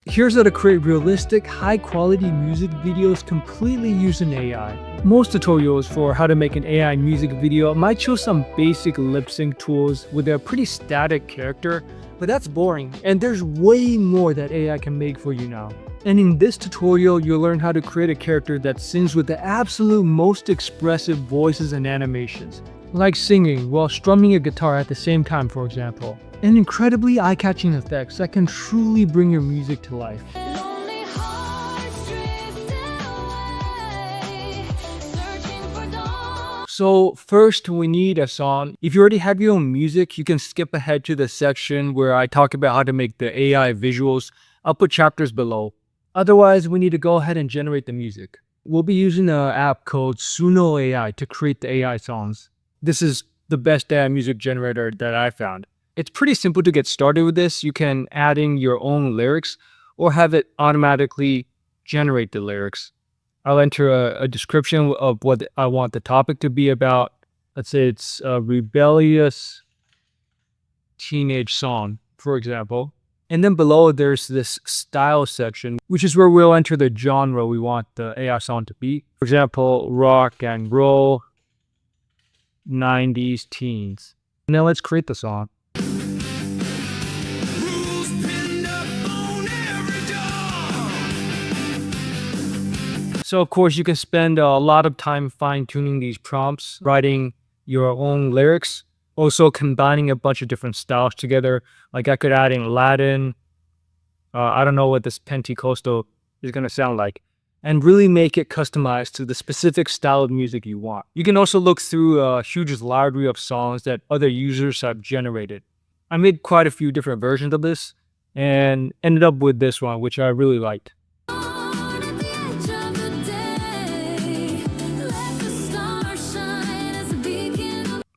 Here's how to create realistic, high-quality music videos completely using AI. Most tutorials for how to make an AI music video might show some basic lip sync tools with a pretty static character, but that's boring, and there's way more that AI can make for you now. And in this tutorial, you'll learn how to create a character that sings with the absolute most expressive voices and animations, like singing while strumming a guitar at the same time, for example. And incredibly eye-catching effects that can truly bring your music to life. So first we need a song. If you already have your own music, you can skip ahead to the section where I talk about how to make the AI visuals. I'll put chapters below. Otherwise, we need to go ahead and generate the music. We'll be using an app called Suno AI to create the AI songs. This is the best AI music generator that I found. It's pretty simple to get started with this. You can add in your own lyrics or have it automatically generate the lyrics. I'll enter a description of what I want the topic to be about. Let's say it's a rebellious teenage song, for example. And then below there's this style section, which is where we'll enter the genre we want the AI song to be. For example, rock and roll, 90s teens. Now let's create the song. So of course you can spend a lot of time fine-tuning these prompts, writing your own lyrics, also combining a bunch of different styles together. Like I could add in Latin, I don't know what this Pentecostal is going to sound like, and really make it customized to the specific style of music you want. You can also look through a huge library of songs that other users have generated. I made quite a few different versions of this and ended up with this one, which I really liked.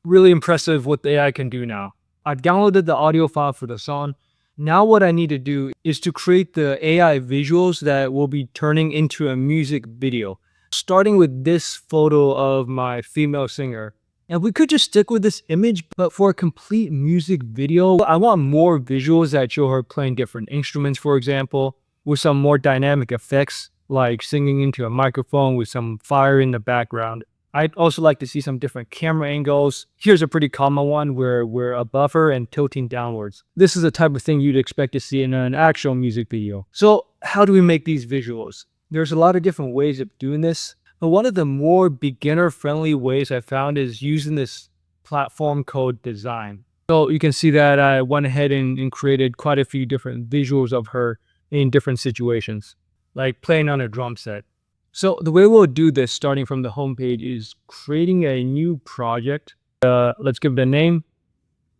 Really impressive what the AI can do now. I downloaded the audio file for the song. Now what I need to do is to create the AI visuals that will be turning into a music video, starting with this photo of my female singer. And we could just stick with this image, but for a complete music video, I want more visuals that show her playing different instruments, for example, with some more dynamic effects, like singing into a microphone with some fire in the background. I'd also like to see some different camera angles. Here's a pretty common one where we're above her and tilting downwards. This is the type of thing you'd expect to see in an actual music video. So how do we make these visuals? There's a lot of different ways of doing this, but one of the more beginner-friendly ways I found is using this platform called Design. So you can see that I went ahead and created quite a few different visuals of her in different situations, like playing on a drum set. So the way we'll do this starting from the homepage is creating a new project. Let's give it a name,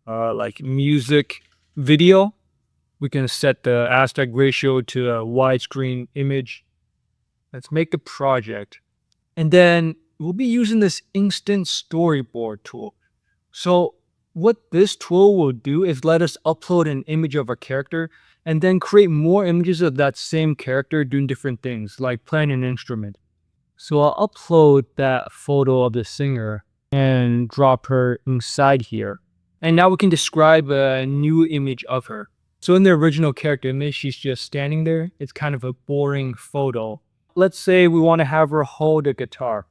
like music video. We can set the aspect ratio to a widescreen image. Let's make a project. And then we'll be using this instant storyboard tool. So what this tool will do is let us upload an image of a character and then create more images of that same character doing different things, like playing an instrument. So I'll upload that photo of the singer and drop her inside here. And now we can describe a new image of her. So in the original character image, she's just standing there. It's kind of a boring photo. Let's say we want to have her hold a guitar.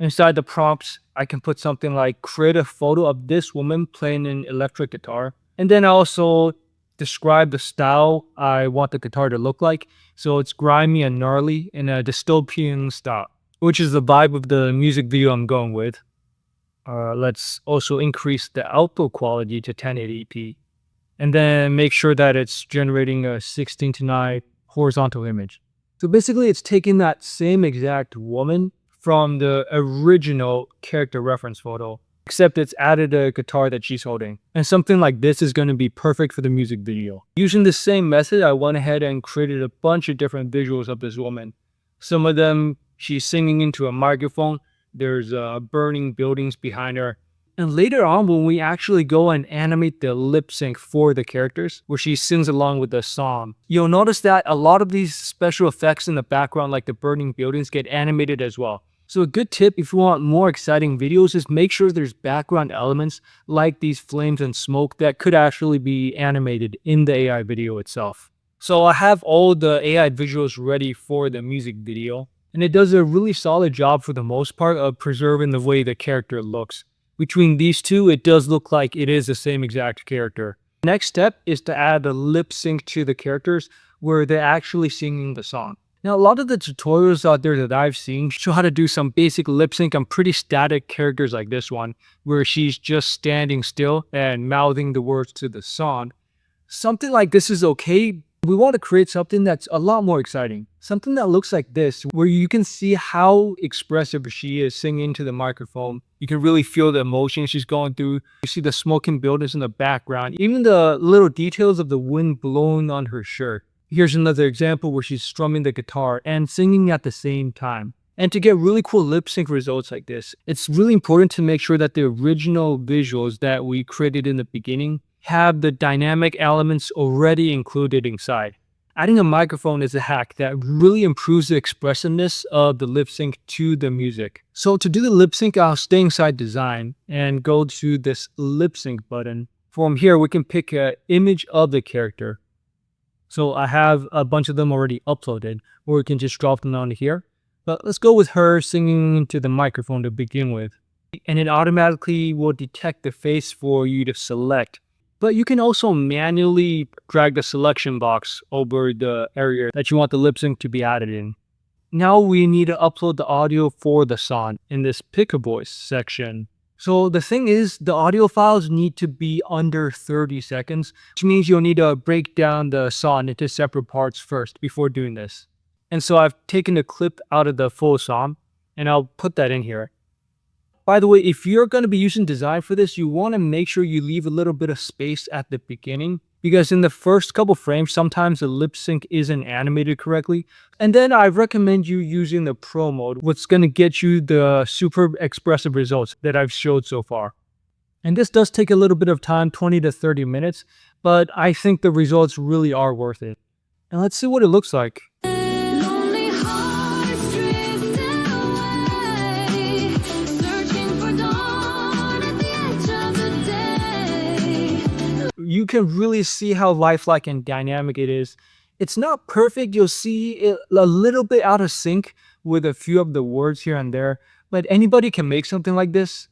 Inside the prompts, I can put something like create a photo of this woman playing an electric guitar. And then I also describe the style I want the guitar to look like. So it's grimy and gnarly in a dystopian style, which is the vibe of the music video I'm going with. Let's also increase the output quality to 1080p. And then make sure that it's generating a 16:9 horizontal image. So basically it's taking that same exact woman from the original character reference photo, except it's added a guitar that she's holding. And something like this is going to be perfect for the music video. Using the same method, I went ahead and created a bunch of different visuals of this woman. Some of them, she's singing into a microphone. There's burning buildings behind her. And later on, when we actually go and animate the lip sync for the characters, where she sings along with the song, you'll notice that a lot of these special effects in the background, like the burning buildings, get animated as well. So a good tip if you want more exciting videos is make sure there's background elements like these flames and smoke that could actually be animated in the AI video itself. So I have all the AI visuals ready for the music video, and it does a really solid job for the most part of preserving the way the character looks. Between these two, it does look like it is the same exact character. Next step is to add a lip sync to the characters where they're actually singing the song. Now, a lot of the tutorials out there that I've seen show how to do some basic lip sync on pretty static characters like this one, where she's just standing still and mouthing the words to the song. Something like this is okay. We want to create something that's a lot more exciting. Something that looks like this, where you can see how expressive she is singing into the microphone. You can really feel the emotion she's going through. You see the smoking buildings in the background, even the little details of the wind blowing on her shirt. Here's another example where she's strumming the guitar and singing at the same time. And to get really cool lip sync results like this, it's really important to make sure that the original visuals that we created in the beginning have the dynamic elements already included inside. Adding a microphone is a hack that really improves the expressiveness of the lip sync to the music. So to do the lip sync, I'll stay inside design and go to this lip sync button. From here, we can pick an image of the character. So I have a bunch of them already uploaded, or we can just drop them onto here. But let's go with her singing into the microphone to begin with. And it automatically will detect the face for you to select. But you can also manually drag the selection box over the area that you want the lip sync to be added in. Now we need to upload the audio for the song in this pick a voice section. So the thing is, the audio files need to be under 30 seconds, which means you'll need to break down the song into separate parts first before doing this. And so I've taken a clip out of the full song, and I'll put that in here. By the way, if you're going to be using design for this, you want to make sure you leave a little bit of space at the beginning, because in the first couple frames, sometimes the lip sync isn't animated correctly. And then I recommend you using the Pro mode, what's going to get you the super expressive results that I've showed so far. And this does take a little bit of time, 20 to 30 minutes, but I think the results really are worth it. And let's see what it looks like. You can really see how lifelike and dynamic it is. It's not perfect. You'll see it a little bit out of sync with a few of the words here and there, but anybody can make something like this.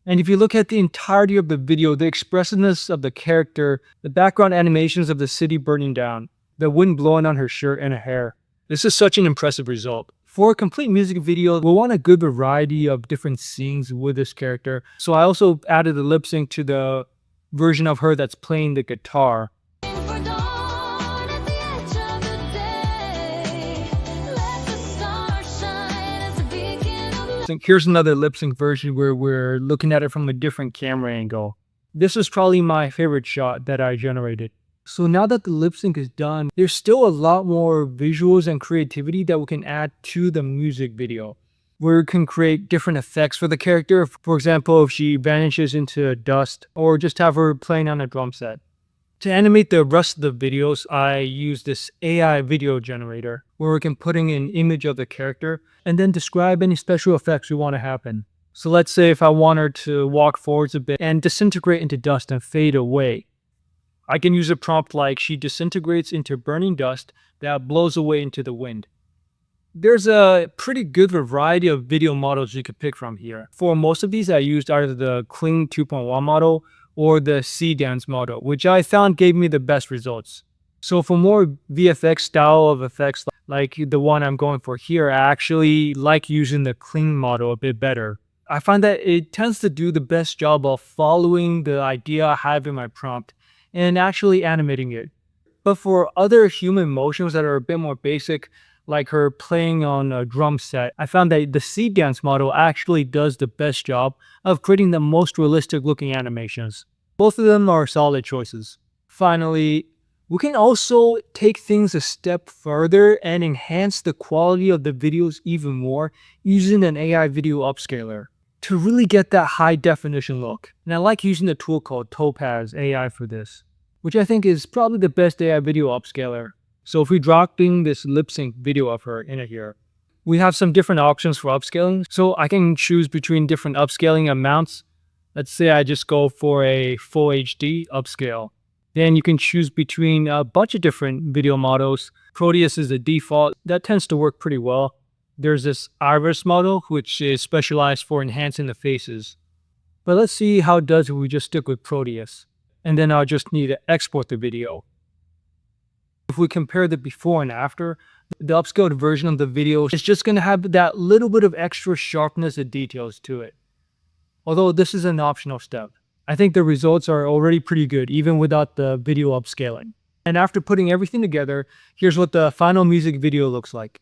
And if you look at the entirety of the video, the expressiveness of the character, the background animations of the city burning down, the wind blowing on her shirt and her hair, this is such an impressive result. For a complete music video, we'll want a good variety of different scenes with this character. So I also added the lip sync to the version of her that's playing the guitar. Here's another lip sync version where we're looking at it from a different camera angle. This is probably my favorite shot that I generated. So now that the lip sync is done, there's still a lot more visuals and creativity that we can add to the music video, where we can create different effects for the character. For example, if she vanishes into dust, or just have her playing on a drum set. To animate the rest of the videos, I use this AI video generator, where we can put in an image of the character and then describe any special effects we want to happen. So let's say if I want her to walk forwards a bit and disintegrate into dust and fade away, I can use a prompt like she disintegrates into burning dust that blows away into the wind. There's a pretty good variety of video models you could pick from here. For most of these, I used either the Kling 2.1 model or the C-Dance model, which I found gave me the best results. So for more VFX style of effects like the one I'm going for here, I actually like using the Kling model a bit better. I find that it tends to do the best job of following the idea I have in my prompt and actually animating it. But for other human motions that are a bit more basic, like her playing on a drum set, I found that the C-Dance model actually does the best job of creating the most realistic looking animations. Both of them are solid choices. Finally, we can also take things a step further and enhance the quality of the videos even more using an AI video upscaler to really get that high definition look. And I like using the tool called Topaz AI for this, which I think is probably the best AI video upscaler. So if we drop in this lip sync video of her in here, we have some different options for upscaling. So I can choose between different upscaling amounts. Let's say I just go for a full HD upscale. Then you can choose between a bunch of different video models. Proteus is the default. That tends to work pretty well. There's this Iris model, which is specialized for enhancing the faces. But let's see how it does if we just stick with Proteus. And then I'll just need to export the video. If we compare the before and after, the upscaled version of the video is just going to have that little bit of extra sharpness and details to it. Although this is an optional step. I think the results are already pretty good, even without the video upscaling. And after putting everything together, here's what the final music video looks like.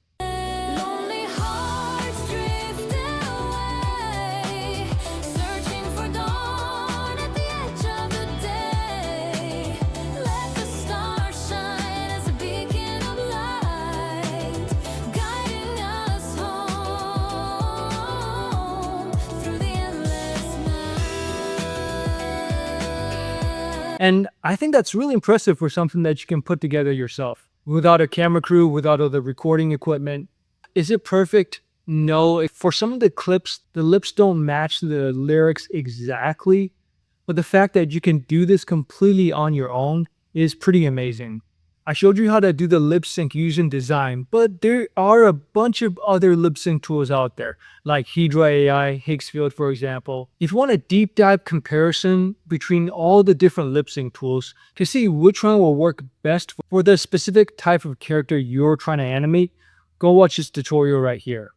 And I think that's really impressive for something that you can put together yourself without a camera crew, without all the recording equipment. Is it perfect? No. For some of the clips, the lips don't match the lyrics exactly, but the fact that you can do this completely on your own is pretty amazing. I showed you how to do the lip sync using design, but there are a bunch of other lip sync tools out there, like Hydra AI, Higgsfield, for example. If you want a deep dive comparison between all the different lip sync tools to see which one will work best for the specific type of character you're trying to animate, go watch this tutorial right here.